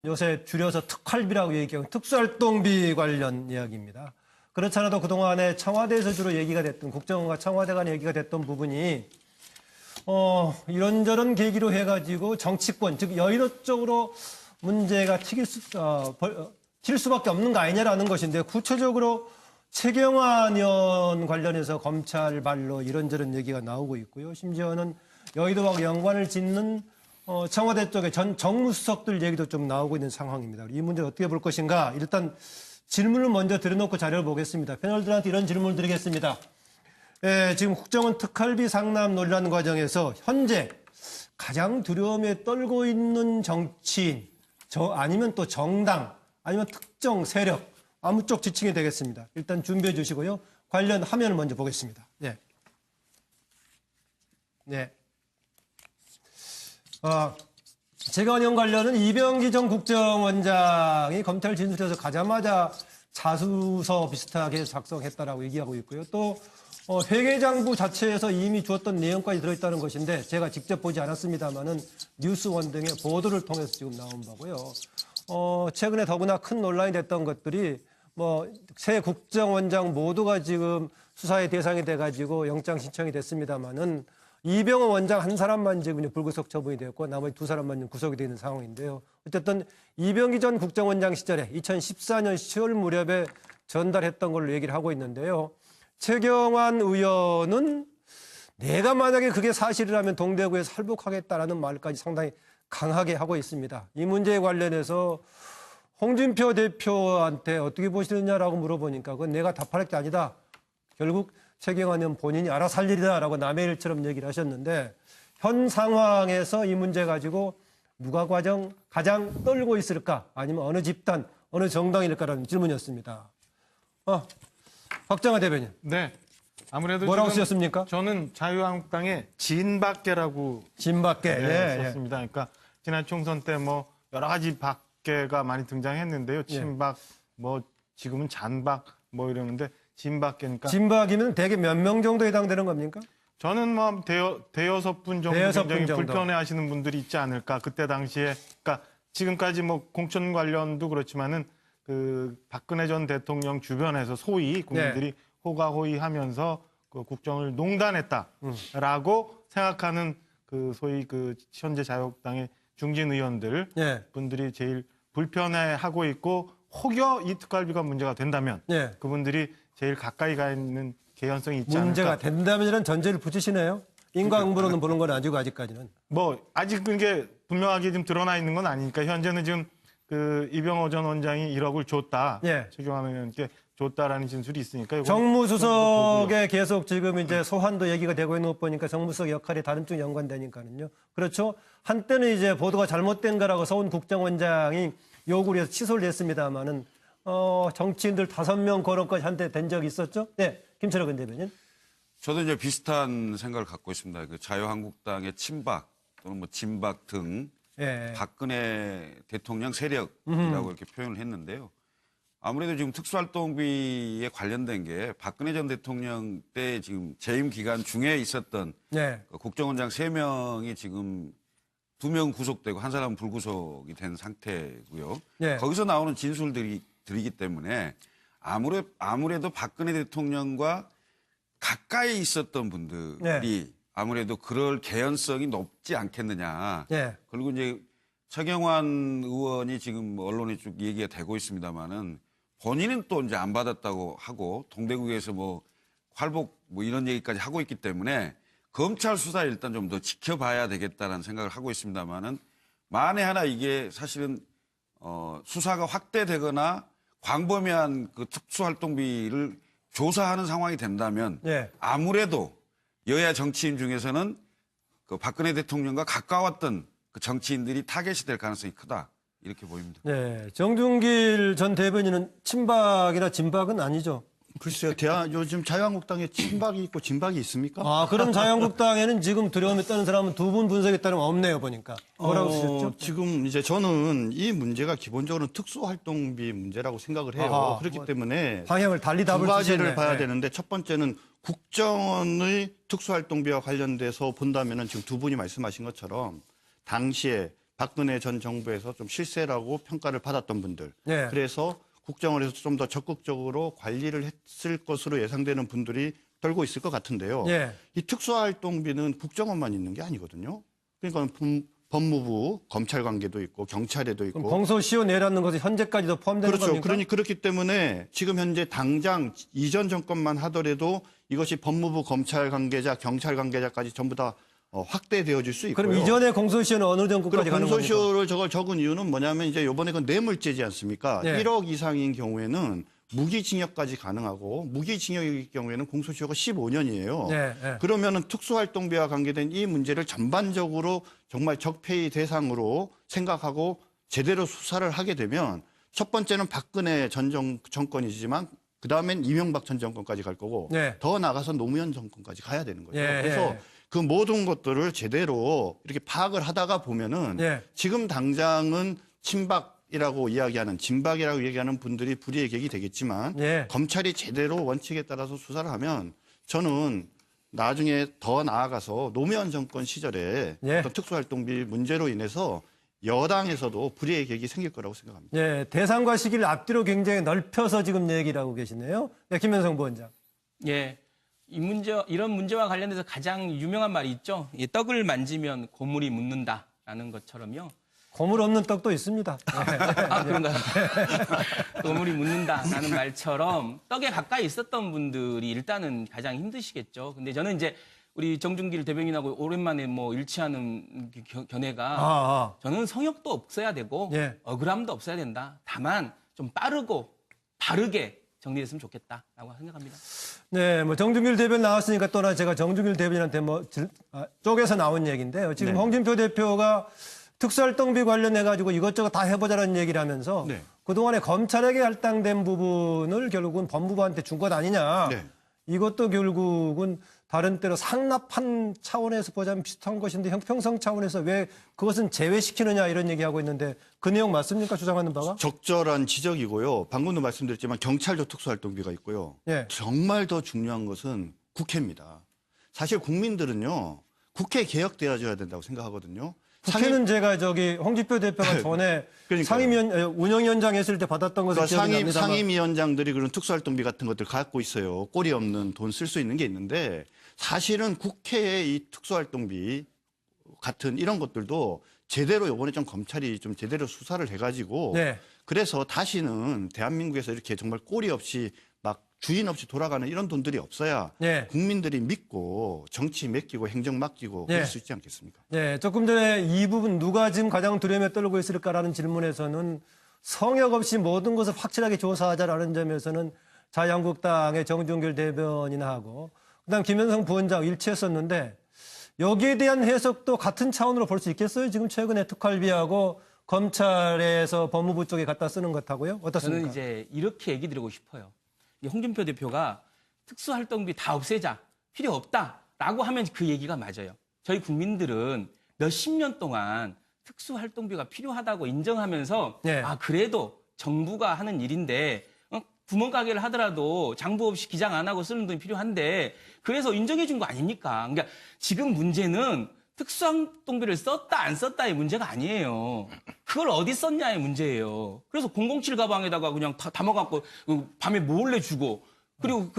요새 줄여서 특활비라고 얘기하고 특수활동비 관련 이야기입니다. 그렇지 않아도 그동안에 청와대에서 주로 얘기가 됐던 국정원과 청와대 간의 얘기가 됐던 부분이 이런저런 계기로 해가지고 정치권, 즉 여의도 쪽으로 문제가 튈 수밖에 없는 거 아니냐라는 것인데 구체적으로 최경환 의원 관련해서 검찰 발로 이런저런 얘기가 나오고 있고요. 심지어는 여의도하고 연관을 짓는 청와대 쪽의 전 정무수석들 얘기도 좀 나오고 있는 상황입니다. 이 문제를 어떻게 볼 것인가? 일단 질문을 먼저 드려놓고 자료를 보겠습니다. 패널들한테 이런 질문을 드리겠습니다. 지금 국정원 특활비 상납 논란 과정에서 현재 가장 두려움에 떨고 있는 정치인, 아니면 또 정당, 아니면 특정 세력, 아무 쪽 지칭이 되겠습니다. 일단 준비해 주시고요. 관련 화면을 먼저 보겠습니다. 네. 최경환 의원 관련은 이병기 전 국정원장이 검찰 진술에서 가자마자 자수서 비슷하게 작성했다라고 얘기하고 있고요. 또 회계장부 자체에서 이미 주었던 내용까지 들어있다는 것인데 제가 직접 보지 않았습니다만은 뉴스원 등의 보도를 통해서 지금 나온 바고요. 최근에 더구나 큰 논란이 됐던 것들이 새 국정원장 모두가 지금 수사의 대상이 돼가지고 영장 신청이 됐습니다만은 이병호 원장 한 사람만 지금 불구속 처분이 되었고 나머지 두 사람만 구속이 되어 있는 상황인데요. 어쨌든 이병기 전 국정원장 시절에 2014년 10월 무렵에 전달했던 걸로 얘기를 하고 있는데요. 최경환 의원은 내가 만약에 그게 사실이라면 동대구에서 살복하겠다라는 말까지 상당히 강하게 하고 있습니다. 이 문제에 관련해서 홍준표 대표한테 어떻게 보시느냐라고 물어보니까 그건 내가 답할 게 아니다. 결국 최경환 의원 본인이 알아서 할 일이다라고 남의 일처럼 얘기를 하셨는데 현 상황에서 이 문제 가지고 누가 가장 떨고 있을까? 아니면 어느 집단, 어느 정당일까라는 질문이었습니다. 박정아 대변인. 네. 아무래도 뭐라고 쓰셨습니까? 저는 자유한국당의 진박계라고 썼습니다. 그러니까 지난 총선 때 여러 가지 박계가 많이 등장했는데요. 친박, 지금은 잔박 이러는데 진박계니까. 진박이면 대개 몇 명 정도 해당되는 겁니까? 저는 대여섯 분 정도 굉장히 불편해하시는 분들이 있지 않을까. 그때 당시에 그러니까 지금까지 공천 관련도 그렇지만은 그 박근혜 전 대통령 주변에서 소위 국민들이 호가호위하면서 그 국정을 농단했다라고 생각하는 그 소위 그 현재 자유한국당의 중진 의원들 분들이 제일 불편해하고 있고 혹여 이 특활비가 문제가 된다면 그분들이 제일 가까이 가 있는 개연성이 있지 않을까. 문제가 된다면이라는 전제를 붙이시네요. 인과응보로는 보는 건 아니고 아직까지는. 아직 그게 분명하게 지금 드러나 있는 건 아니니까 현재는 지금 그 이병호 전 원장이 1억을 줬다. 최경환 의원께 줬다라는 진술이 있으니까. 정무수석에 계속 지금 이제 소환도 얘기가 되고 있는 것 보니까 정무수석 역할이 다른 쪽 연관되니까는요. 그렇죠. 한때는 이제 보도가 잘못된 거라고 서훈 국정원장이 요구를 해서 취소를 했습니다만은 정치인들 5명 거론까지 한때 된 적이 있었죠. 네, 김철혁 대변인. 저도 이제 비슷한 생각을 갖고 있습니다. 그 자유한국당의 친박 또는 진박 등 박근혜 대통령 세력이라고 이렇게 표현을 했는데요. 아무래도 지금 특수활동비에 관련된 게 박근혜 전 대통령 때 지금 재임 기간 중에 있었던 국정원장 3명이 지금 2명 구속되고 한 사람은 불구속이 된 상태고요. 거기서 나오는 진술들이기 때문에 아무래도 박근혜 대통령과 가까이 있었던 분들이 아무래도 그럴 개연성이 높지 않겠느냐. 그리고 이제 최경환 의원이 지금 언론에 쭉 얘기가 되고 있습니다만은 본인은 또 이제 안 받았다고 하고 동대구에서 활복 이런 얘기까지 하고 있기 때문에 검찰 수사에 일단 좀 더 지켜봐야 되겠다는 생각을 하고 있습니다만은 만에 하나 이게 사실은 수사가 확대되거나 광범위한 그 특수활동비를 조사하는 상황이 된다면 아무래도 여야 정치인 중에서는 그 박근혜 대통령과 가까웠던 그 정치인들이 타겟이 될 가능성이 크다. 이렇게 보입니다. 정준길 전 대변인은 친박이나 진박은 아니죠? 글쎄요. 요즘 자유한국당에 친박이 있고 진박이 있습니까? 그럼 자유한국당에는 지금 두려움에 떠는 사람은 두 분 분석에 따르면 없네요, 보니까. 뭐라고 쓰셨죠? 지금 이제 저는 이 문제가 기본적으로 특수활동비 문제라고 생각을 해요. 그렇기 때문에 방향을 달리 답을 두 가지를 주셨네. 봐야 되는데 첫 번째는 국정원의 특수활동비와 관련돼서 본다면은 지금 두 분이 말씀하신 것처럼 당시에 박근혜 전 정부에서 좀 실세라고 평가를 받았던 분들. 네. 그래서 국정원에서 좀 더 적극적으로 관리를 했을 것으로 예상되는 분들이 떨고 있을 것 같은데요. 네. 이 특수활동비는 국정원만 있는 게 아니거든요. 그러니까 법무부, 검찰 관계도 있고 경찰에도 있고. 공소시효 내라는 것이 현재까지도 포함되는 그렇죠. 겁니까? 그렇기 때문에 지금 현재 당장 이전 정권만 하더라도 이것이 법무부, 검찰 관계자, 경찰 관계자까지 전부 다 확대되어질 수 있고요. 그럼 이전에 공소시효는 어느 정도까지 그리고 가는 겁니까? 공소시효를 저걸 적은 이유는 뭐냐면 이제 이번에 그 뇌물죄지 않습니까? 네. 1억 이상인 경우에는 무기징역까지 가능하고 무기징역일 경우에는 공소시효가 15년이에요. 네, 네. 그러면은 특수활동비와 관계된 이 문제를 전반적으로 정말 적폐의 대상으로 생각하고 제대로 수사를 하게 되면 첫 번째는 박근혜 전 정권이지만 그 다음엔 이명박 전 정권까지 갈 거고 네. 더 나가서 노무현 정권까지 가야 되는 거죠. 예, 그래서 예. 그 모든 것들을 제대로 이렇게 파악을 하다가 보면은 예. 지금 당장은 친박이라고 이야기하는 진박이라고 얘기하는 분들이 불이의 객이 되겠지만 예. 검찰이 제대로 원칙에 따라서 수사를 하면 저는 나중에 더 나아가서 노무현 정권 시절에 예. 어떤 특수활동비 문제로 인해서 여당에서도 불이의 객이 생길 거라고 생각합니다. 예, 대상과 시기를 앞뒤로 굉장히 넓혀서 지금 얘기를 하고 계시네요. 네, 김현성 부원장. 예. 이런 문제와 관련해서 가장 유명한 말이 있죠. 이 떡을 만지면 고물이 묻는다라는 것처럼요. 고물 없는 떡도 있습니다. 아, 그런가요? 고물이 묻는다라는 말처럼 떡에 가까이 있었던 분들이 일단은 가장 힘드시겠죠. 근데 저는 이제 우리 정준길 대변인하고 오랜만에 뭐 일치하는 견해가 저는 성역도 없어야 되고 예. 억울함도 없어야 된다. 다만 좀 빠르고 바르게 정리됐으면 좋겠다라고 생각합니다. 네, 뭐 정준길 대변인 나왔으니까 또나 제가 정준길 대변인한테 쪽에서 나온 얘기인데요. 지금 네. 홍준표 대표가 특수활동비 관련해 가지고 이것저것 다 해보자는 얘기를 하면서 네. 그동안에 검찰에게 할당된 부분을 결국은 법무부한테 준 것 아니냐. 네. 이것도 결국은 다른 때로 상납한 차원에서 보자면 비슷한 것인데 형평성 차원에서 왜 그것은 제외시키느냐 이런 얘기하고 있는데 그 내용 맞습니까? 주장하는 바가? 적절한 지적이고요. 방금도 말씀드렸지만 경찰도 특수활동비가 있고요. 예. 정말 더 중요한 것은 국회입니다. 사실 국민들은요. 국회 개혁되어져야 된다고 생각하거든요. 국회는 제가 홍준표 대표가 전에 그러니까요. 상임위원 운영위원장 했을 때 받았던 것을 기억이 납니다만 상임위원장들이 그런 특수활동비 같은 것들 갖고 있어요. 꼬리 없는 돈 쓸 수 있는 게 있는데 사실은 국회의 이 특수활동비 같은 이런 것들도 제대로 이번에 좀 검찰이 좀 제대로 수사를 해가지고 네. 그래서 다시는 대한민국에서 이렇게 정말 꼬리 없이 막 주인 없이 돌아가는 이런 돈들이 없어야 네. 국민들이 믿고 정치 맡기고 행정 맡기고 네. 그럴 수 있지 않겠습니까? 네, 조금 전에 이 부분 누가 지금 가장 두려움에 떨고 있을까라는 질문에서는 성역 없이 모든 것을 확실하게 조사하자라는 점에서는 자유한국당의 정준길 대변인하고 그다음 김현성 부원장 일치했었는데 여기에 대한 해석도 같은 차원으로 볼 수 있겠어요? 지금 최근에 특활비하고 검찰에서 법무부 쪽에 갖다 쓰는 것하고요? 어떻습니까? 저는 이제 이렇게 얘기 드리고 싶어요. 이 홍준표 대표가 특수활동비 다 없애자, 필요 없다라고 하면 그 얘기가 맞아요. 저희 국민들은 몇십 년 동안 특수활동비가 필요하다고 인정하면서 네. 아 그래도 정부가 하는 일인데 구멍가게를 하더라도 장부 없이 기장 안 하고 쓰는 돈이 필요한데 그래서 인정해 준 거 아닙니까? 그러니까 지금 문제는 특수활동비를 썼다 안 썼다의 문제가 아니에요. 그걸 어디 썼냐의 문제예요. 그래서 007 가방에다가 그냥 다 담아갖고 밤에 몰래 주고 그리고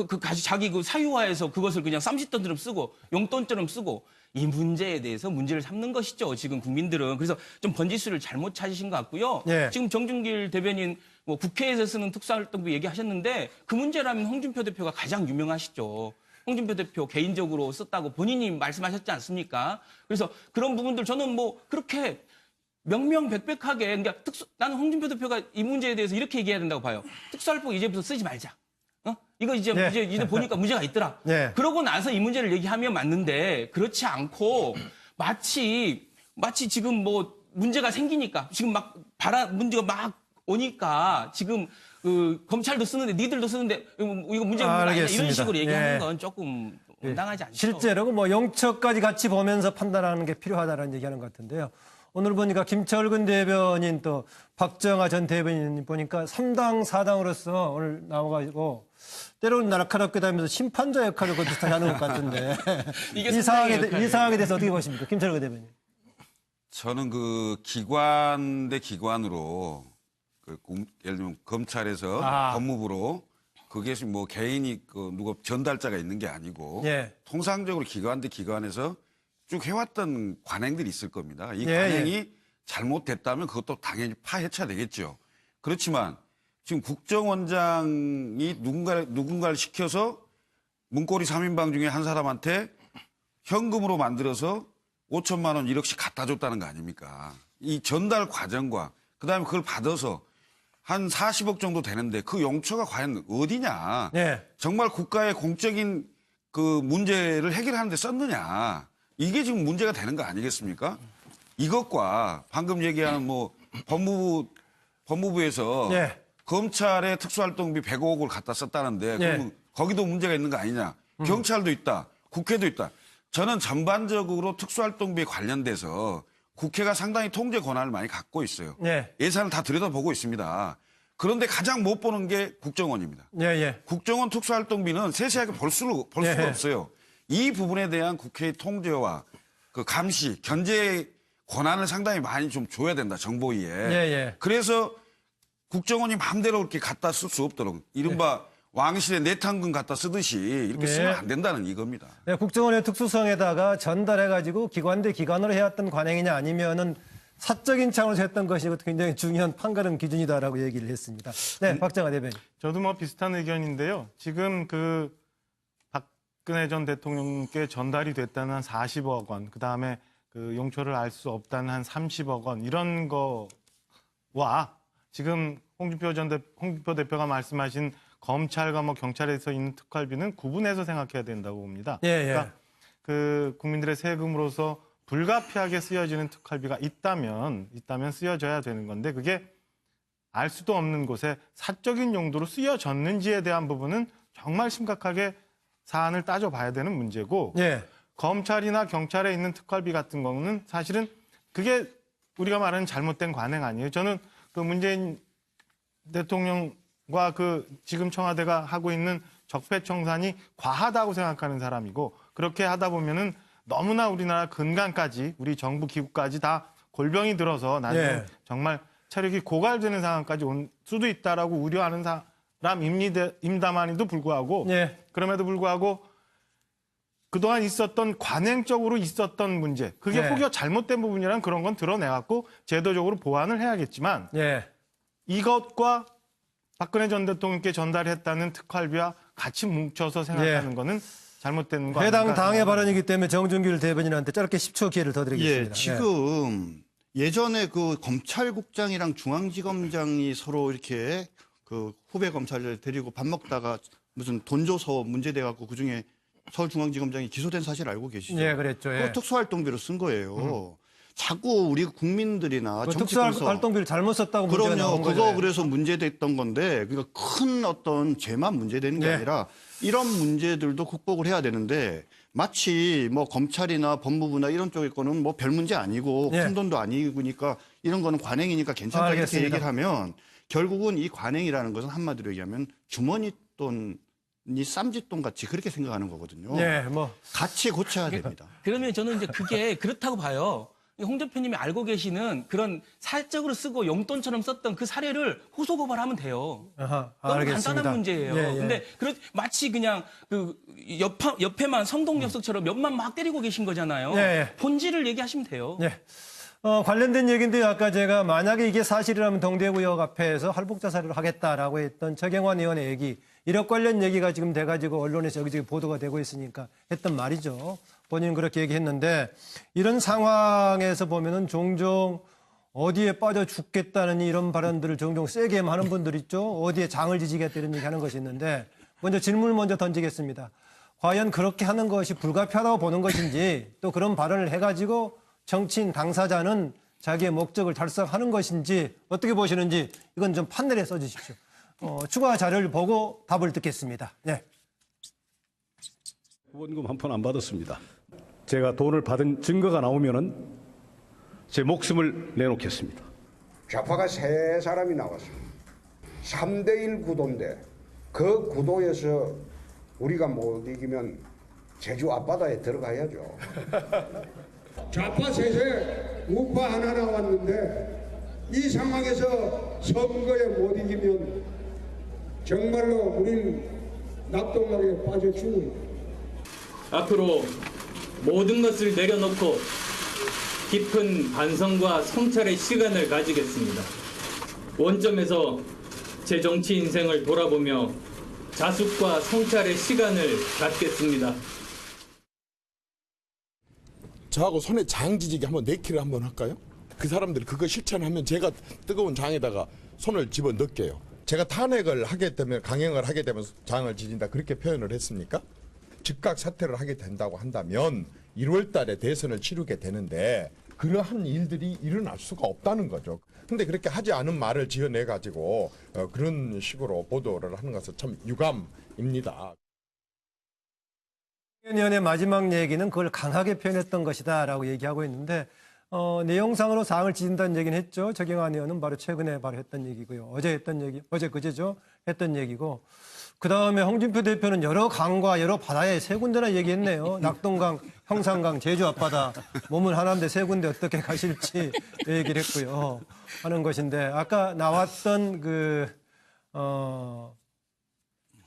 자기 그 사유화해서 그것을 그냥 쌈짓돈처럼 쓰고 용돈처럼 쓰고 이 문제에 대해서 문제를 삼는 것이죠. 지금 국민들은. 그래서 좀 번지수를 잘못 찾으신 것 같고요. 네. 지금 정준길 대변인 뭐 국회에서 쓰는 특수활동비 얘기하셨는데 그 문제라면 홍준표 대표가 가장 유명하시죠. 홍준표 대표 개인적으로 썼다고 본인이 말씀하셨지 않습니까? 그래서 그런 부분들 저는 뭐 그렇게 명명백백하게 그러니까 나는 홍준표 대표가 이 문제에 대해서 이렇게 얘기해야 된다고 봐요. 특수활동 이제부터 쓰지 말자. 이거 이제 네. 이제 보니까 문제가 있더라. 네. 그러고 나서 이 문제를 얘기하면 맞는데 그렇지 않고 마치 지금 뭐 문제가 생기니까 지금 막 문제가 막 오니까 지금 검찰도 쓰는데 니들도 쓰는데 이거 문제가 아니라 이런 식으로 얘기하는 건 조금 온당하지 않죠. 실제로 뭐 영처까지 같이 보면서 판단하는 게 필요하다는 얘기하는 것 같은데요. 오늘 보니까 김철근 대변인 또 박정아 전 대변인 보니까 3당 4당으로서 오늘 나와가지고 때로는 날카롭게 다니면서 심판자 역할을 비슷하게 하는 것 같은데 이 상황에 대해서 어떻게 보십니까? 김철근 대변인. 저는 그 기관 대 기관으로 예를 들면 검찰에서 법무부로 그게 뭐 개인이 누가 전달자가 있는 게 아니고 예. 통상적으로 기관 대 기관에서 쭉 해왔던 관행들이 있을 겁니다. 이 예, 관행이 잘못됐다면 그것도 당연히 파헤쳐야 되겠죠. 그렇지만 지금 국정원장이 누군가를 시켜서 문고리 3인방 중에 한 사람한테 현금으로 만들어서 5천만 원 1억씩 갖다 줬다는 거 아닙니까? 이 전달 과정과 그다음에 그걸 받아서 한 40억 정도 되는데 그 용처가 과연 어디냐? 예. 정말 국가의 공적인 그 문제를 해결하는 데 썼느냐? 이게 지금 문제가 되는 거 아니겠습니까? 이것과 방금 얘기하는 뭐 법무부에서 예. 검찰의 특수활동비 105억을 갖다 썼다는데 그러면 거기도 문제가 있는 거 아니냐? 경찰도 있다. 국회도 있다. 저는 전반적으로 특수활동비에 관련돼서 국회가 상당히 통제 권한을 많이 갖고 있어요. 예. 예산을 다 들여다보고 있습니다. 그런데 가장 못 보는 게 국정원입니다. 예, 예. 국정원 특수활동비는 세세하게 볼 수가 없어요. 이 부분에 대한 국회의 통제와 그 감시, 견제 권한을 상당히 많이 좀 줘야 된다, 정보위에. 예. 그래서 국정원이 마음대로 이렇게 갖다 쓸 수 없도록 이른바 왕실의 내탕금 갖다 쓰듯이 이렇게 쓰면 안 된다는 이겁니다. 네, 국정원의 특수성에다가 전달해가지고 기관 대 기관으로 해왔던 관행이냐 아니면은 사적인 차원에서 했던 것이 굉장히 중요한 판가름 기준이다라고 얘기를 했습니다. 네, 박정아 대변인. 저도 뭐 비슷한 의견인데요. 지금 그 박근혜 전 대통령께 전달이 됐다는 한 40억 원, 그 다음에 그 용처를 알 수 없다는 한 30억 원 이런 거와 지금 홍준표 대표가 말씀하신 검찰과 뭐 경찰에서 있는 특활비는 구분해서 생각해야 된다고 봅니다. 그러니까 그 국민들의 세금으로서 불가피하게 쓰여지는 특활비가 있다면 쓰여져야 되는 건데 그게 알 수도 없는 곳에 사적인 용도로 쓰여졌는지에 대한 부분은 정말 심각하게 사안을 따져봐야 되는 문제고 검찰이나 경찰에 있는 특활비 같은 거는 사실은 그게 우리가 말하는 잘못된 관행 아니에요. 저는 그 문재인 대통령과 그 지금 청와대가 하고 있는 적폐청산이 과하다고 생각하는 사람이고 그렇게 하다 보면은 너무나 우리나라 근간까지 우리 정부 기구까지 다 골병이 들어서 나중에 정말 체력이 고갈되는 상황까지 올 수도 있다라고 우려하는 사람입니다만에도 불구하고 그럼에도 불구하고 그동안 있었던 관행적으로 있었던 문제 그게 혹여 잘못된 부분이란 그런 건 드러내갖고 제도적으로 보완을 해야겠지만 이것과 박근혜 전 대통령께 전달했다는 특활비와 같이 뭉쳐서 생각하는 거는 잘못된 거 해당 당의 발언이기 때문에 정준길 대변인한테 짧게 10초 기회를 더 드리겠습니다. 지금 예전에 그 검찰국장이랑 중앙지검장이 서로 이렇게 그 후배 검찰을 데리고 밥 먹다가 무슨 돈 줘서 문제돼 갖고 그중에 서울중앙지검장이 기소된 사실 알고 계시죠? 그랬죠. 그거 특수활동비로 쓴 거예요. 자꾸 우리 국민들이나 정치권에서 특수활동비를 잘못 썼다고 문제가 나온 거죠. 그거 그래서 문제됐던 건데 그러니까 큰 어떤 죄만 문제되는 게 아니라 이런 문제들도 극복을 해야 되는데 마치 뭐 검찰이나 법무부나 이런 쪽의 거는 뭐 별 문제 아니고 큰 돈도 아니니까 이런 거는 관행이니까 괜찮다 이렇게 얘기를 하면 결국은 이 관행이라는 것은 한마디로 얘기하면 주머니 돈이 쌈짓돈 같이 그렇게 생각하는 거거든요. 같이 고쳐야 됩니다. 그러면 저는 이제 그게 그렇다고 봐요. 홍 대표님이 알고 계시는 그런 사적으로 쓰고 용돈처럼 썼던 그 사례를 호소고발하면 돼요. 너무 간단한 문제예요. 근데 마치 그냥 그 옆에만 성동역석처럼 옆만 막 때리고 계신 거잖아요. 본질을 얘기하시면 돼요. 관련된 얘기인데요. 아까 제가 만약에 이게 사실이라면 동대구역 앞에서 할복자 사례를 하겠다라고 했던 최경환 의원의 얘기, 이력 관련 얘기가 지금 돼가지고 언론에서 여기저기 보도가 되고 있으니까 했던 말이죠. 본인은 그렇게 얘기했는데 이런 상황에서 보면은 종종 어디에 빠져 죽겠다는 이런 발언들을 종종 세게 하는 분들 있죠. 어디에 장을 지지겠다 이런 얘기 하는 것이 있는데 먼저 질문을 먼저 던지겠습니다. 과연 그렇게 하는 것이 불가피하다고 보는 것인지 또 그런 발언을 해가지고 정치인 당사자는 자기의 목적을 달성하는 것인지 어떻게 보시는지 이건 좀 판넬에 써주십시오. 추가 자료를 보고 답을 듣겠습니다. 후원금 한 푼 안 받았습니다. 제가 돈을 받은 증거가 나오면은 제 목숨을 내놓겠습니다. 좌파가 세 사람이 나왔습니다. 3대1 구도인데 그 구도에서 우리가 못 이기면 제주 앞바다에 들어가야죠. 좌파 셋에 우파 하나 나왔는데 이 상황에서 선거에 못 이기면 정말로 우리는 낙동강에 빠져 죽는 앞으로 모든 것을 내려놓고 깊은 반성과 성찰의 시간을 가지겠습니다. 원점에서 제 정치 인생을 돌아보며 자숙과 성찰의 시간을 갖겠습니다. 저하고 손에 장 지지기 한번 내키를 한번 할까요? 그 사람들이 그거 실천하면 제가 뜨거운 장에다가 손을 집어 넣을게요. 제가 탄핵을 하게 되면, 강행을 하게 되면 장을 지진다 그렇게 표현을 했습니까? 즉각 사퇴를 하게 된다고 한다면 1월 달에 대선을 치르게 되는데 그러한 일들이 일어날 수가 없다는 거죠. 근데 그렇게 하지 않은 말을 지어내 가지고 그런 식으로 보도를 하는 것은 참 유감입니다. 의원의 마지막 얘기는 그걸 강하게 표현했던 것이다라고 얘기하고 있는데 내용상으로 사항을 지진다는 얘기는 했죠. 최경환 의원은 바로 최근에 바로 했던 얘기고요. 어제 했던 얘기, 어제 그제죠. 했던 얘기고 그다음에 홍준표 대표는 여러 강과 여러 바다에 세 군데나 얘기했네요. 낙동강, 형산강, 제주 앞바다 몸은 하나인데 세 군데 어떻게 가실지 얘기를 했고요. 하는 것인데 아까 나왔던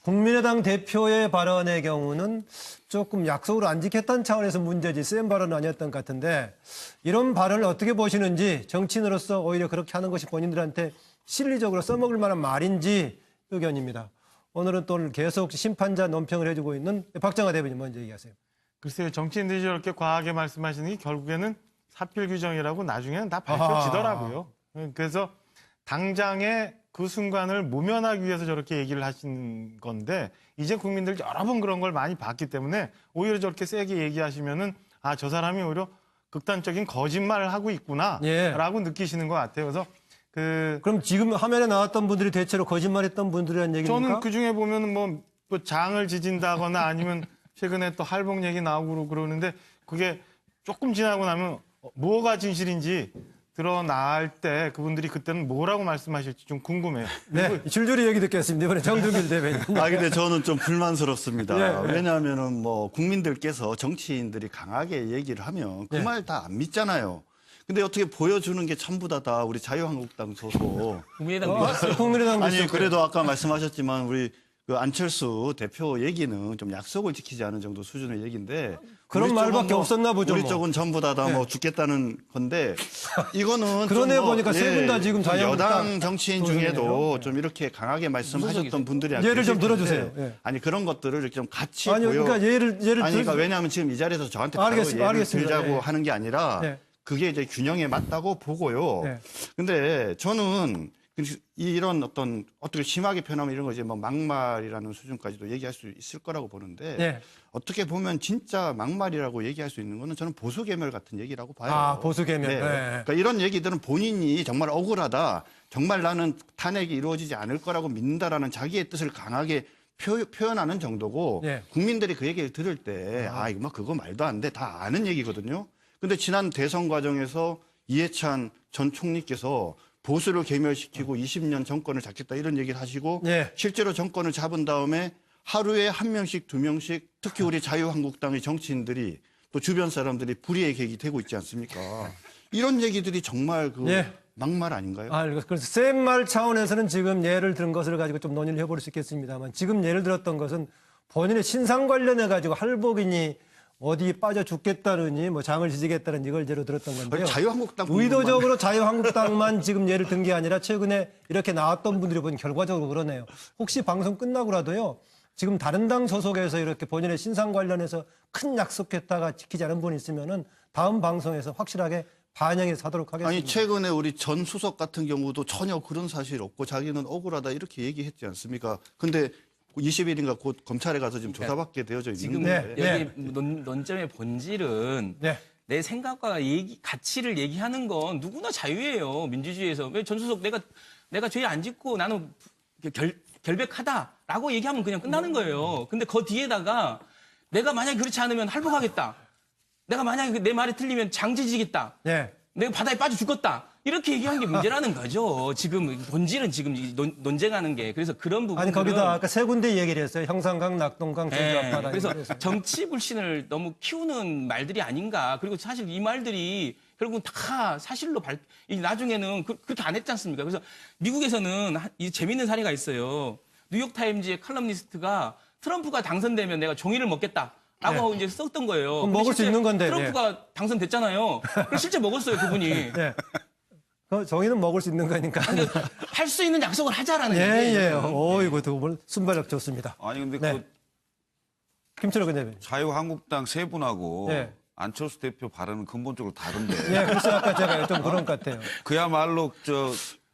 국민의당 대표의 발언의 경우는 조금 약속을 안 지켰다는 차원에서 문제지 센 발언은 아니었던 것 같은데 이런 발언을 어떻게 보시는지 정치인으로서 오히려 그렇게 하는 것이 본인들한테 실리적으로 써먹을 만한 말인지 의견입니다. 오늘은 또 계속 심판자 논평을 해주고 있는 박정하 대변인 먼저 얘기하세요. 글쎄요. 정치인들이 저렇게 과하게 말씀하시는 게 결국에는 사필 규정이라고 나중에는 다 밝혀지더라고요. 그래서 당장에 그 순간을 모면하기 위해서 저렇게 얘기를 하신 건데 이제 국민들 여러 번 그런 걸 많이 봤기 때문에 오히려 저렇게 세게 얘기하시면은 아, 저 사람이 오히려 극단적인 거짓말을 하고 있구나라고 느끼시는 것 같아요. 그래서 그럼 지금 화면에 나왔던 분들이 대체로 거짓말했던 분들이라는 얘기입니까? 저는 그중에 보면은 뭐 장을 지진다거나 아니면 최근에 또 할복 얘기 나오고 그러는데 그게 조금 지나고 나면 뭐가 진실인지 드러날 때 그분들이 그때는 뭐라고 말씀하실지 좀 궁금해요. 네, 줄줄이 얘기 듣겠습니다. 이번에 정두길 대변인. 근데 저는 좀 불만스럽습니다. 예, 예. 왜냐하면은 뭐 국민들께서 정치인들이 강하게 얘기를 하면 그 말 다 안 믿잖아요. 근데 어떻게 보여주는 게 전부 다 우리 자유한국당 소속. 국민의당 아니 그래도 아까 말씀하셨지만 우리 그 안철수 대표 얘기는 좀 약속을 지키지 않은 정도 수준의 얘기인데 그런 말밖에 없었나 보죠. 우리 쪽은 전부 다 뭐 죽겠다는 건데 이거는 그러네 보니까 세 분 다 지금 자유한국당 여당 정치인 중에도 좀 이렇게 강하게 말씀하셨던 분들이 예를 좀 들어주세요. 예. 아니 그런 것들을 이렇게 좀 같이 아니 그러니까 예를 그러니까 왜냐하면 지금 이 자리에서 저한테 바로 예를 들자고 예. 하는 게 아니라 예. 그게 이제 균형에 맞다고 보고요. 예. 근데 저는 이런 어떻게 심하게 표현하면 이런 거 이제 뭐 막말이라는 수준까지도 얘기할 수 있을 거라고 보는데 예. 어떻게 보면 진짜 막말이라고 얘기할 수 있는 거는 저는 보수개멸 같은 얘기라고 봐요. 아, 보수개멸. 네. 네. 그러니까 이런 얘기들은 본인이 정말 억울하다, 정말 나는 탄핵이 이루어지지 않을 거라고 믿는다라는 자기의 뜻을 강하게 표현하는 정도고 예. 국민들이 그 얘기를 들을 때 이거 뭐 그거 말도 안 돼, 다 아는 얘기거든요. 근데 지난 대선 과정에서 이해찬 전 총리께서 보수를 괴멸시키고 20년 정권을 잡겠다 이런 얘기를 하시고 예. 실제로 정권을 잡은 다음에 하루에 한 명씩 두 명씩 특히 우리 자유한국당의 정치인들이 또 주변 사람들이 불의의 객이 되고 있지 않습니까? 이런 얘기들이 정말 예. 막말 아닌가요? 그래서 센 말 차원에서는 지금 예를 들은 것을 가지고 좀 논의를 해볼 수 있겠습니다만 지금 예를 들었던 것은 본인의 신상 관련해 가지고 할복이니 어디 빠져 죽겠다느니 뭐 장을 지지겠다는 이걸 예로 들었던 건데요. 자유한국당 의도적으로 자유한국당만 지금 예를 든 게 아니라 최근에 이렇게 나왔던 분들이 보니 결과적으로 그러네요. 혹시 방송 끝나고라도요. 지금 다른 당 소속에서 이렇게 본인의 신상 관련해서 큰 약속했다가 지키지 않은 분이 있으면은 다음 방송에서 확실하게 반영해서 하도록 하겠습니다. 아니 최근에 우리 전 수석 같은 경우도 전혀 그런 사실 없고 자기는 억울하다 이렇게 얘기했지 않습니까? 근데 20일인가 곧 검찰에 가서 지금 조사받게 되어져 있는데 지금 여기 논점의 본질은 내 생각과 가치를 얘기하는 건 누구나 자유예요. 민주주의에서. 왜 전수석 내가 죄 안 짓고 나는 결백하다라고 얘기하면 그냥 끝나는 거예요. 근데 그 뒤에다가 내가 만약에 그렇지 않으면 할복하겠다. 내가 만약에 내 말이 틀리면 장지지겠다. 내가 바다에 빠져 죽었다. 이렇게 얘기한 게 문제라는 거죠. 지금 본질은 지금 논쟁하는 게. 그래서 그런 부분. 아니 거기다 아까 세 군데 얘기를 했어요. 형산강, 낙동강, 제주 앞바다. 그래서 정치 불신을 너무 키우는 말들이 아닌가. 그리고 사실 이 말들이 결국은 다 사실로 나중에는 그렇게 안 했지 않습니까? 그래서 미국에서는 이 재밌는 사례가 있어요. 뉴욕타임즈의 칼럼니스트가 트럼프가 당선되면 내가 종이를 먹겠다라고 네. 하고 이제 썼던 거예요. 그럼 먹을 수 있는 건데. 트럼프가 당선됐잖아요. 그래서 실제 먹었어요, 그분이. 네. 정의는 먹을 수 있는 거니까. 할 수 있는 약속을 하자라는 예. 이거 오늘 순발력 좋습니다. 아니 근데 네. 그 김철호 의원님. 자유한국당 세 분하고 네. 안철수 대표 발언은 근본적으로 다른데. 예, 그래서 아까 제가 좀 그런 것 같아요. 그야말로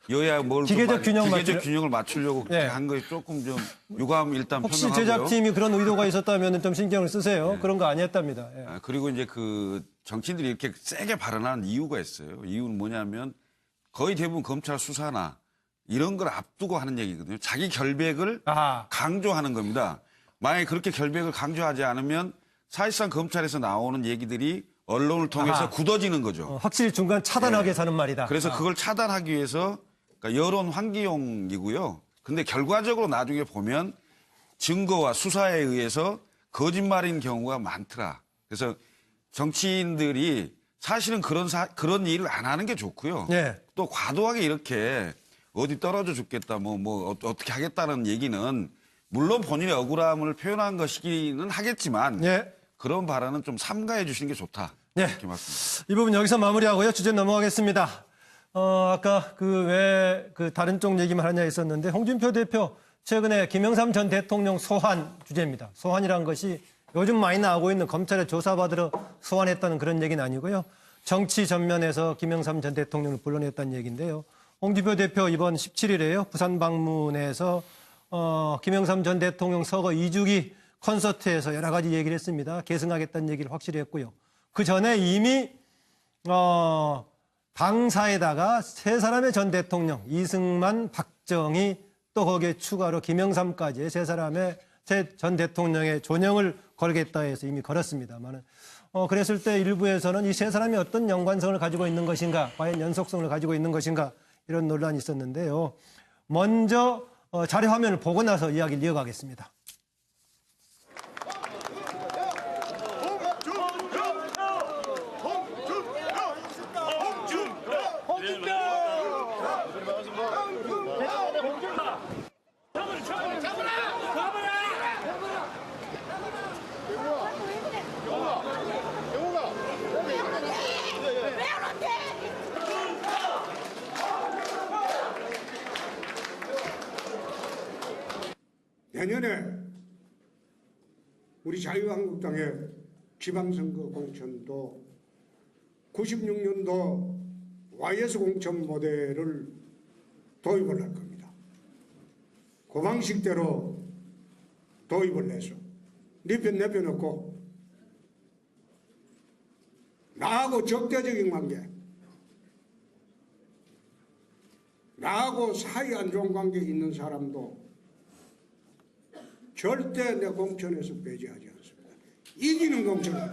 여야 기계적 균형을 맞추려고 네. 한 거에 조금 좀 유감 일단 혹시 표명하고요. 제작팀이 그런 의도가 있었다면 좀 신경을 쓰세요. 그런 거 아니었답니다. 예. 그리고 이제 그 정치인들이 이렇게 세게 발언하는 이유가 있어요. 이유는 뭐냐면 거의 대부분 검찰 수사나 이런 걸 앞두고 하는 얘기거든요. 자기 결백을 강조하는 겁니다. 만약에 그렇게 결백을 강조하지 않으면 사실상 검찰에서 나오는 얘기들이 언론을 통해서 굳어지는 거죠. 확실히 중간 차단하게 네. 사는 말이다. 그래서 그걸 차단하기 위해서 그러니까 여론 환기용이고요. 근데 결과적으로 나중에 보면 증거와 수사에 의해서 거짓말인 경우가 많더라. 그래서 정치인들이 사실은 그런 일을 안 하는 게 좋고요. 예. 또 과도하게 이렇게 어디 떨어져 죽겠다, 어떻게 하겠다는 얘기는 물론 본인의 억울함을 표현한 것이기는 하겠지만 예. 그런 발언은 좀 삼가해 주시는 게 좋다. 예. 이렇게 말씀드립니다. 이 부분 여기서 마무리하고요. 주제 넘어가겠습니다. 아까 왜 다른 쪽 얘기만 하냐 했었는데 홍준표 대표 최근에 김영삼 전 대통령 소환 주제입니다. 소환이란 것이 요즘 많이 나오고 있는 검찰에 조사받으러 소환했다는 그런 얘기는 아니고요. 정치 전면에서 김영삼 전 대통령을 불러냈다는 얘기인데요. 홍준표 대표 이번 17일에요. 부산 방문해서 김영삼 전 대통령 서거 2주기 콘서트에서 여러 가지 얘기를 했습니다. 계승하겠다는 얘기를 확실히 했고요. 그 전에 이미 당사에다가 세 사람의 전 대통령 이승만, 박정희 또 거기에 추가로 김영삼까지 세 사람의 전 대통령의 존영을 걸겠다 해서 이미 걸었습니다만 그랬을 때 일부에서는 이 세 사람이 어떤 연관성을 가지고 있는 것인가, 과연 연속성을 가지고 있는 것인가 이런 논란이 있었는데요. 먼저 자료 화면을 보고 나서 이야기를 이어가겠습니다. 내년에 우리 자유한국당의 지방선거 공천도 96년도 YS 공천 모델을 도입을 할 겁니다. 그 방식대로 도입을 해서 네 편 내 편 없고 나하고 적대적인 관계, 나하고 사이 안 좋은 관계 있는 사람도 절대 내 공천에서 배제하지 않습니다. 이기는 공천을.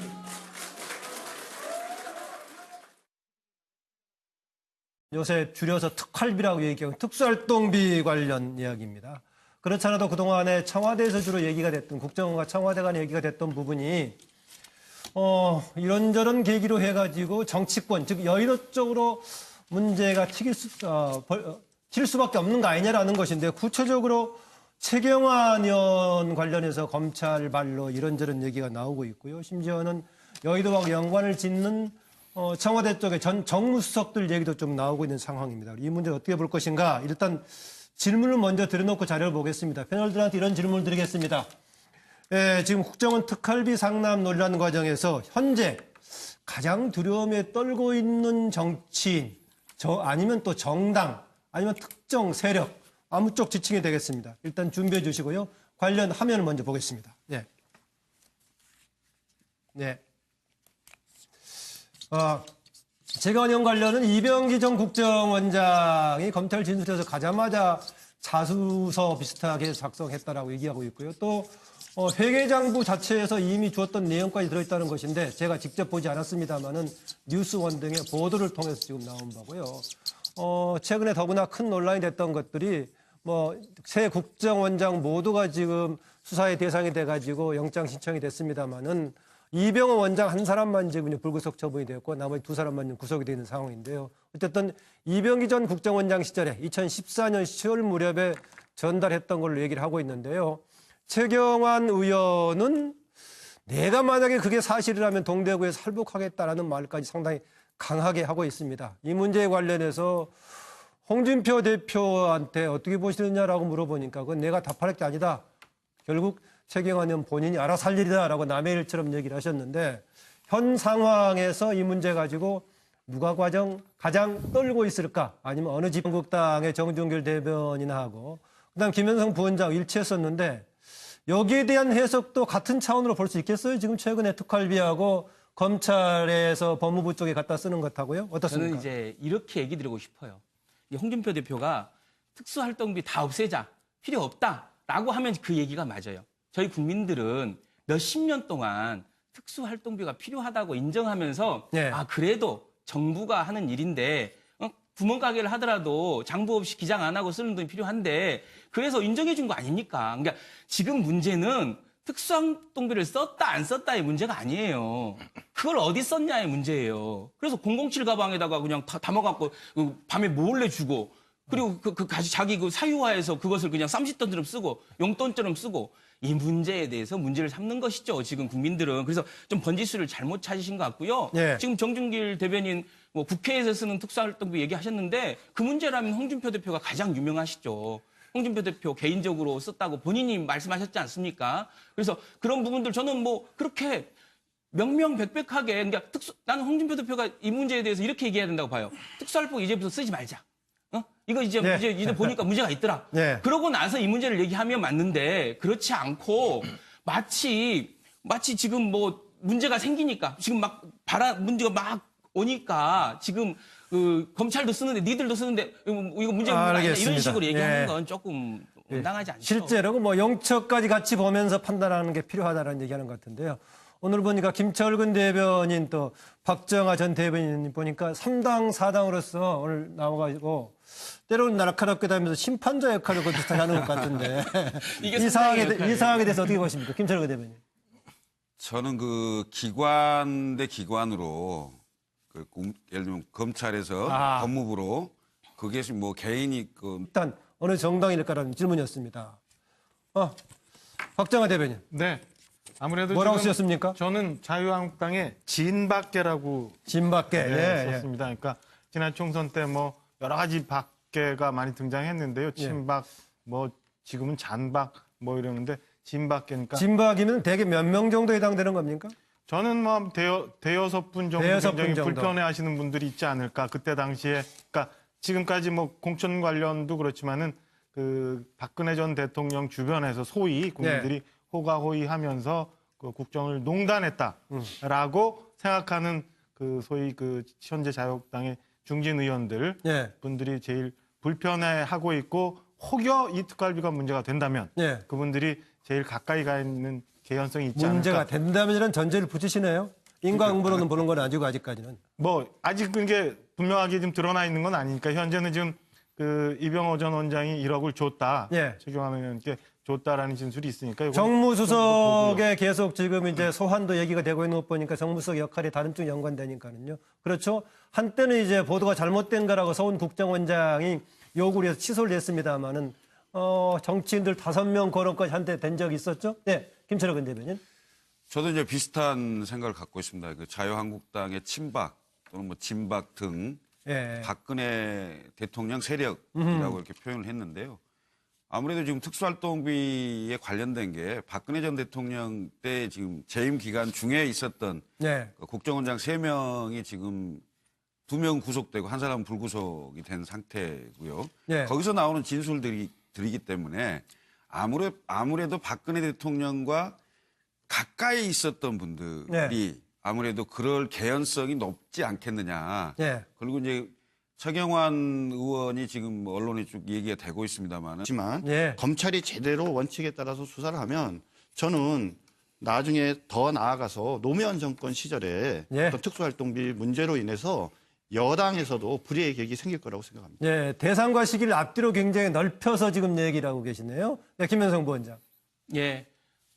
요새 줄여서 특활비라고 얘기하고 특수활동비 관련 이야기입니다. 그렇지 않아도 그동안에 청와대에서 주로 얘기가 됐던 국정원과 청와대 간의 얘기가 됐던 부분이 이런저런 계기로 해가지고 정치권, 즉 여의도 쪽으로 문제가 튈 수밖에 없는 거 아니냐라는 것인데 구체적으로 최경환 의원 관련해서 검찰 발로 이런저런 얘기가 나오고 있고요. 심지어는 여의도와 연관을 짓는 청와대 쪽의 전 정무수석들 얘기도 좀 나오고 있는 상황입니다. 이 문제를 어떻게 볼 것인가. 일단 질문을 먼저 드려놓고 자료를 보겠습니다. 패널들한테 이런 질문을 드리겠습니다. 지금 국정원 특활비 상납 논란 과정에서 현재 가장 두려움에 떨고 있는 정치인, 아니면 또 정당, 아니면 특정 세력, 아무 쪽 지칭이 되겠습니다. 일단 준비해 주시고요. 관련 화면을 먼저 보겠습니다. 네. 최경환 의원 관련은 이병기 전 국정원장이 검찰 진술에서 가자마자 자수서 비슷하게 작성했다라고 얘기하고 있고요. 또 회계장부 자체에서 이미 주었던 내용까지 들어있다는 것인데 제가 직접 보지 않았습니다만은 뉴스원 등의 보도를 통해서 지금 나온 바고요. 최근에 더구나 큰 논란이 됐던 것들이 새 국정원장 모두가 지금 수사의 대상이 돼가지고 영장 신청이 됐습니다만은 이병호 원장 한 사람만 지금 불구속 처분이 되었고 나머지 두 사람만 구속이 되는 상황인데요. 어쨌든 이병기 전 국정원장 시절에 2014년 10월 무렵에 전달했던 걸로 얘기를 하고 있는데요. 최경환 의원은 내가 만약에 그게 사실이라면 동대구에서 살복하겠다라는 말까지 상당히 강하게 하고 있습니다. 이 문제에 관련해서 홍준표 대표한테 어떻게 보시느냐라고 물어보니까 그건 내가 답할 게 아니다. 결국 최경환 의원 본인이 알아서 할 일이다라고 남의 일처럼 얘기를 하셨는데 현 상황에서 이 문제 가지고 누가 가장 떨고 있을까? 아니면 어느 집권국당의 정준길 대변인이나 하고 그다음 김현성 부원장 일치했었는데 여기에 대한 해석도 같은 차원으로 볼 수 있겠어요? 지금 최근에 특활비하고 검찰에서 법무부 쪽에 갖다 쓰는 것하고요. 어떻습니까? 저는 이제 이렇게 얘기 드리고 싶어요. 홍준표 대표가 특수활동비 다 없애자, 필요 없다라고 하면 그 얘기가 맞아요. 저희 국민들은 몇십 년 동안 특수활동비가 필요하다고 인정하면서 네. 아 그래도 정부가 하는 일인데 구멍가게를 하더라도 장부 없이 기장 안 하고 쓰는 돈이 필요한데 그래서 인정해 준 거 아닙니까? 그러니까 지금 문제는 특수활동비를 썼다 안 썼다의 문제가 아니에요. 그걸 어디 썼냐의 문제예요. 그래서 007 가방에다가 그냥 다 담아갖고 밤에 몰래 주고 그리고 자기 사유화해서 그것을 그냥 쌈짓돈처럼 쓰고 용돈처럼 쓰고 이 문제에 대해서 문제를 삼는 것이죠. 지금 국민들은. 그래서 좀 번지수를 잘못 찾으신 것 같고요. 네. 지금 정준길 대변인 국회에서 쓰는 특수활동비 얘기하셨는데 그 문제라면 홍준표 대표가 가장 유명하시죠. 홍준표 대표 개인적으로 썼다고 본인이 말씀하셨지 않습니까? 그래서 그런 부분들 저는 그렇게 명명백백하게 그러니까 나는 홍준표 대표가 이 문제에 대해서 이렇게 얘기해야 된다고 봐요. 특수활동 이제부터 쓰지 말자. 이거 이제 보니까 문제가 있더라. 네. 그러고 나서 이 문제를 얘기하면 맞는데 그렇지 않고 마치 지금 문제가 생기니까 지금 문제가 막 오니까 지금 검찰도 쓰는데 니들도 쓰는데 이거 문제가 아니냐 이런 식으로 얘기하는 건 조금 온당하지 않죠. 실제로 영처까지 같이 보면서 판단하는 게 필요하다는 얘기하는 것 같은데요. 오늘 보니까 김철근 대변인 또 박정아 전 대변인 보니까 3당 4당으로서 오늘 나와가지고 때로는 날카롭게 다니면서 심판자 역할을 비슷하게 하는 것 같은데 이 상황에 대해서 어떻게 보십니까? 김철근 대변인. 저는 기관 대 기관으로 예를 들면 검찰에서 법무부로 그게 개인이 일단 어느 정당일까라는 질문이었습니다. 박정아 대변인. 네. 아무래도 뭐라고 지금 쓰셨습니까? 저는 자유한국당의 진박계라고 썼습니다. 그러니까 지난 총선 때 여러 가지 박계가 많이 등장했는데요. 친박, 지금은 잔박 이러는데 진박계니까. 진박이면 대개 몇 명 정도 해당되는 겁니까? 저는 대여섯 분 정도 굉장히 불편해하시는 분들이 있지 않을까. 그때 당시에 그러니까 지금까지 공천 관련도 그렇지만은 박근혜 전 대통령 주변에서 소위 국민들이 호가호위하면서 국정을 농단했다라고 생각하는 소위 현재 자유한국당의 중진 의원들 분들이 제일 불편해하고 있고 혹여 이 특활비가 문제가 된다면 그분들이 제일 가까이 가 있는 개연성이 있지 않을까. 문제가 된다면이라는 전제를 붙이시네요. 인과응보로는 보는 건 아직까지는. 아직 그게 분명하게 지금 드러나 있는 건 아니니까 현재는 지금 이병호 전 원장이 1억을 줬다. 최경환 의원께 줬다라는 진술이 있으니까. 정무수석에 계속 지금 이제 소환도 얘기가 되고 있는 것 보니까 정무수석 역할이 다른 쪽 연관되니까는요. 그렇죠. 한때는 이제 보도가 잘못된 거라고 서훈 국정원장이 요구를 해서 취소를 했습니다만은 정치인들 5명 거론까지 한때 된 적이 있었죠. 네, 김철근 대변인. 저도 이제 비슷한 생각을 갖고 있습니다. 자유한국당의 친박 또는 진박 등 박근혜 대통령 세력이라고 이렇게 표현을 했는데요. 아무래도 지금 특수활동비에 관련된 게 박근혜 전 대통령 때 지금 재임 기간 중에 있었던 국정원장 3명이 지금 2명 구속되고 한 사람은 불구속이 된 상태고요. 거기서 나오는 진술들이기 때문에 아무래도 박근혜 대통령과 가까이 있었던 분들이 아무래도 그럴 개연성이 높지 않겠느냐. 그리고 이제 최경환 의원이 지금 언론에 쭉 얘기가 되고 있습니다만. 하지만 검찰이 제대로 원칙에 따라서 수사를 하면 저는 나중에 더 나아가서 노무현 정권 시절에 어떤 특수활동비 문제로 인해서 여당에서도 불이의 격이 생길 거라고 생각합니다. 대상과 시기를 앞뒤로 굉장히 넓혀서 지금 얘기를 하고 계시네요. 김현성 부원장.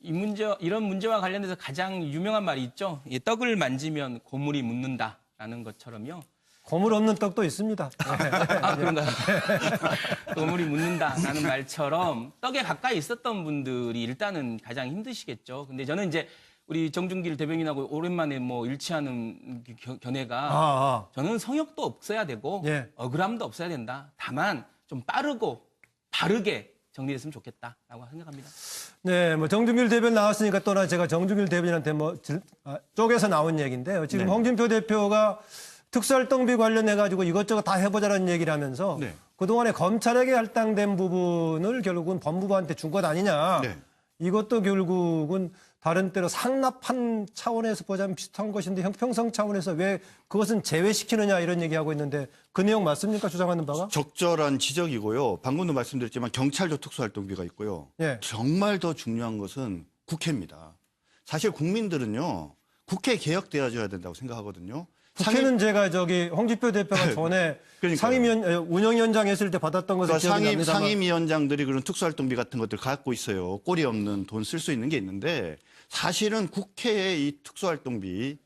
이런 문제와 관련해서 가장 유명한 말이 있죠. 이 떡을 만지면 고물이 묻는다라는 것처럼요. 고물 없는 떡도 있습니다. 아, 그런가요? 고물이 묻는다라는 말처럼 떡에 가까이 있었던 분들이 일단은 가장 힘드시겠죠. 근데 저는 이제 우리 정준길 대변인하고 오랜만에 뭐 일치하는 견해가 저는 성역도 없어야 되고 예. 억울함도 없어야 된다. 다만 좀 빠르고 바르게 정리됐으면 좋겠다라고 생각합니다. 네, 뭐 정준길 대변인 나왔으니까 또나 제가 정준길 대변인한테 쪽에서 나온 얘기인데요. 지금 홍준표 대표가 특수활동비 관련해가지고 이것저것 다 해보자는 얘기를 하면서 네. 그동안에 검찰에게 할당된 부분을 결국은 법무부한테 준 것 아니냐. 네. 이것도 결국은 다른 때로 상납한 차원에서 보자면 비슷한 것인데 형평성 차원에서 왜 그것은 제외시키느냐 이런 얘기하고 있는데 그 내용 맞습니까? 주장하는 바가? 적절한 지적이고요. 방금도 말씀드렸지만 경찰도 특수활동비가 있고요. 예. 정말 더 중요한 것은 국회입니다. 사실 국민들은요. 국회 개혁되어져야 된다고 생각하거든요. 국회는 제가 홍준표 대표가 전에 운영위원장 했을 때 받았던 것을 기억이 납니다만. 상임위원장들이 그런 특수활동비 같은 것들 갖고 있어요. 꼬리 없는 돈 쓸 수 있는 게 있는데 사실은 국회의 이 특수활동비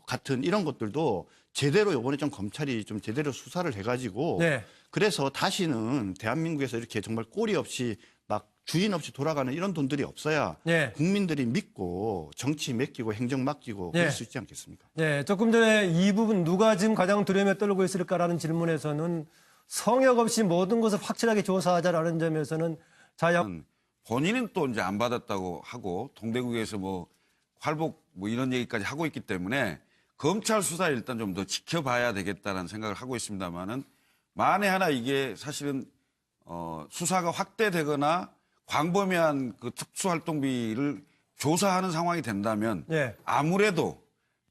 같은 이런 것들도 제대로 이번에 좀 검찰이 좀 제대로 수사를 해가지고 네. 그래서 다시는 대한민국에서 이렇게 정말 꼬리 없이 막 주인 없이 돌아가는 이런 돈들이 없어야 네. 국민들이 믿고 정치 맡기고 행정 맡기고 그럴 네. 수 있지 않겠습니까? 네, 조금 전에 이 부분 누가 지금 가장 두려움에 떨고 있을까라는 질문에서는 성역 없이 모든 것을 확실하게 조사하자라는 점에서는 본인은 또 이제 안 받았다고 하고 동대구에서 뭐 활복 뭐 이런 얘기까지 하고 있기 때문에 검찰 수사 일단 좀 더 지켜봐야 되겠다는 생각을 하고 있습니다만은 만에 하나 이게 사실은 수사가 확대되거나 광범위한 그 특수활동비를 조사하는 상황이 된다면 예. 아무래도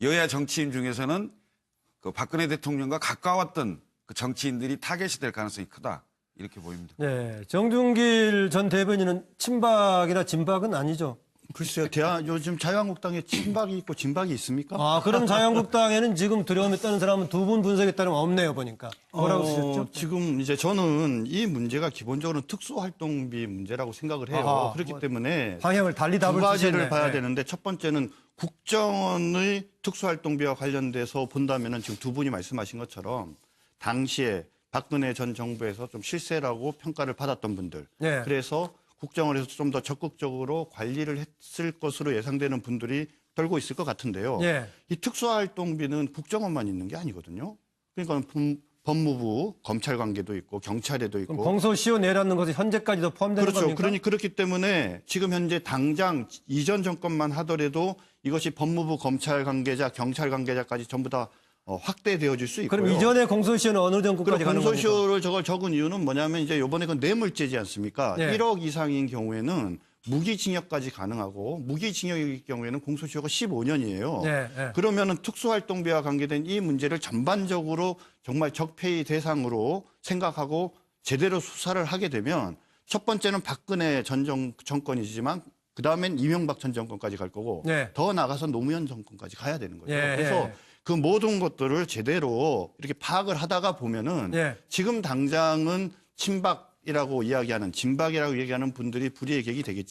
여야 정치인 중에서는 그 박근혜 대통령과 가까웠던 그 정치인들이 타겟이 될 가능성이 크다 이렇게 보입니다. 네, 정준길 전 대변인은 친박이나 진박은 아니죠. 글쎄요, 요즘 자유한국당에 친박이 있고 진박이 있습니까? 아, 그럼 자유한국당에는 지금 두려움에 떠는 사람은 두 분 분석에 따르면 없네요, 보니까. 뭐라고 쓰셨죠? 지금 이제 저는 이 문제가 기본적으로 특수활동비 문제라고 생각을 해요. 아하, 그렇기 때문에 방향을 달리 두 답을 가지를 주셨네. 봐야 네. 되는데 첫 번째는 국정원의 특수활동비와 관련돼서 본다면은 지금 두 분이 말씀하신 것처럼 당시에 박근혜 전 정부에서 좀 실세라고 평가를 받았던 분들. 네. 그래서 국정원에서 좀 더 적극적으로 관리를 했을 것으로 예상되는 분들이 떨고 있을 것 같은데요. 예. 이 특수활동비는 국정원만 있는 게 아니거든요. 그러니까 법무부, 검찰 관계도 있고 경찰에도 있고. 공소시효 내라는 것이 현재까지도 포함되는 그렇죠. 겁니까? 그렇기 때문에 지금 현재 당장 이전 정권만 하더라도 이것이 법무부, 검찰 관계자, 경찰 관계자까지 전부 다 확대되어질 수 있고요. 그럼 이전에 공소시효는 어느 정도까지 가는 겁니까? 공소시효를 저걸 적은 이유는 뭐냐면 이제 이번에 그 뇌물죄지 않습니까? 네. 1억 이상인 경우에는 무기징역까지 가능하고 무기징역일 경우에는 공소시효가 15년이에요. 네, 네. 그러면은 특수활동비와 관계된 이 문제를 전반적으로 정말 적폐의 대상으로 생각하고 제대로 수사를 하게 되면 첫 번째는 박근혜 전 정권이지만 그 다음엔 이명박 전 정권까지 갈 거고 네. 더 나가서 노무현 정권까지 가야 되는 거죠. 예, 그래서 예. 그 모든 것들을 제대로 이렇게 파악을 하다가 보면은 예. 지금 당장은 친박이라고 이야기하는 진박이라고 얘기하는 분들이 불이익이 되겠지.